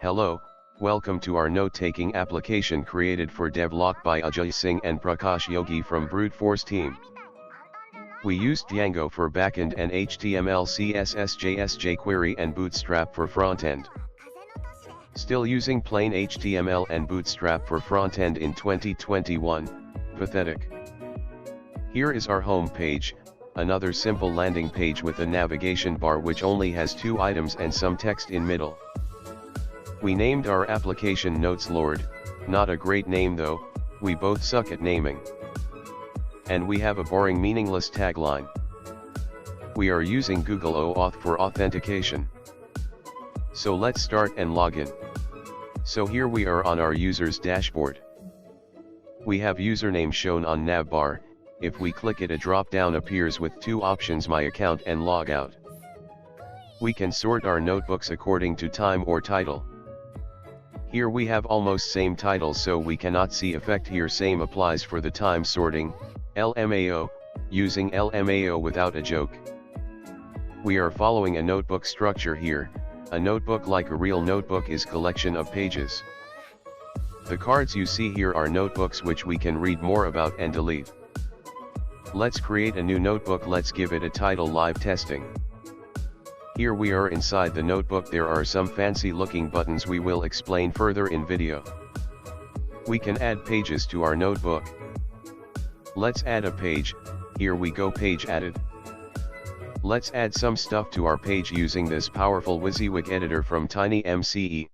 Hello, welcome to our note-taking application created for DevLok by Ajay Singh and Prakash Yogi from Brute Force team. We used Django for backend and HTML, CSS, JS, jQuery and Bootstrap for frontend. Still using plain HTML and Bootstrap for frontend in 2021, pathetic. Here is our home page, another simple landing page with a navigation bar which only has 2 items and some text in middle. We named our application Notes Lord, not a great name though, we both suck at naming. And we have a boring meaningless tagline. We are using Google OAuth for authentication. So let's start and log in. So here we are on our user's dashboard. We have username shown on navbar. If we click it, a drop-down appears with 2 options: My Account and Logout. We can sort our notebooks according to time or title. Here we have almost same titles, so we cannot see effect here. Same applies for the time sorting, LMAO, using LMAO without a joke. We are following a notebook structure here. A notebook, like a real notebook, is collection of pages. The cards you see here are notebooks which we can read more about and delete. Let's create a new notebook. Let's give it a title: Live Testing. Here we are inside the notebook. There are some fancy looking buttons we will explain further in video. We can add pages to our notebook. Let's add a page. Here we go, page added. Let's add some stuff to our page using this powerful WYSIWYG editor from TinyMCE.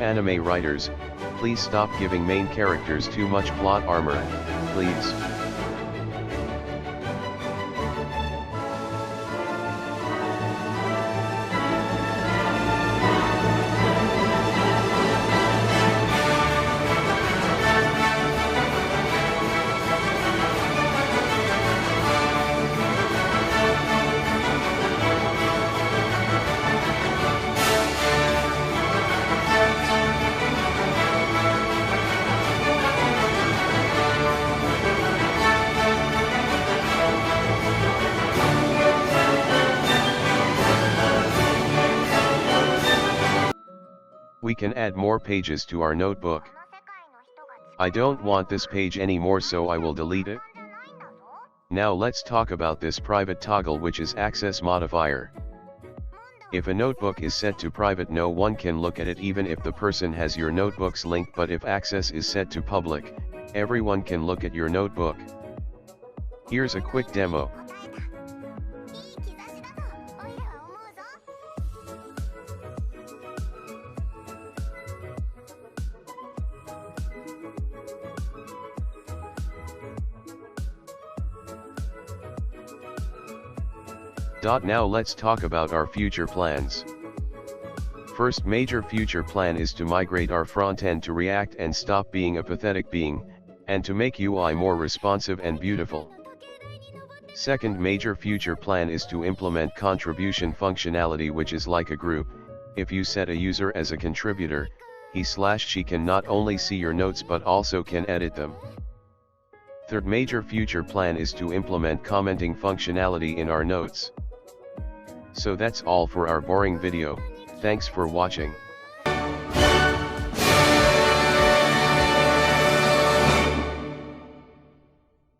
Anime writers, please stop giving main characters too much plot armor, please. We can add more pages to our notebook. I don't want this page anymore, so I will delete it. Now let's talk about this private toggle, which is access modifier. If a notebook is set to private, no one can look at it even if the person has your notebook's link, but if access is set to public, everyone can look at your notebook. Here's a quick demo. Now let's talk about our future plans. First major future plan is to migrate our front-end to React and stop being a pathetic being, and to make UI more responsive and beautiful. Second major future plan is to implement contribution functionality, which is like a group. If you set a user as a contributor, he/she can not only see your notes but also can edit them. Third major future plan is to implement commenting functionality in our notes. So that's all for our boring video. Thanks for watching.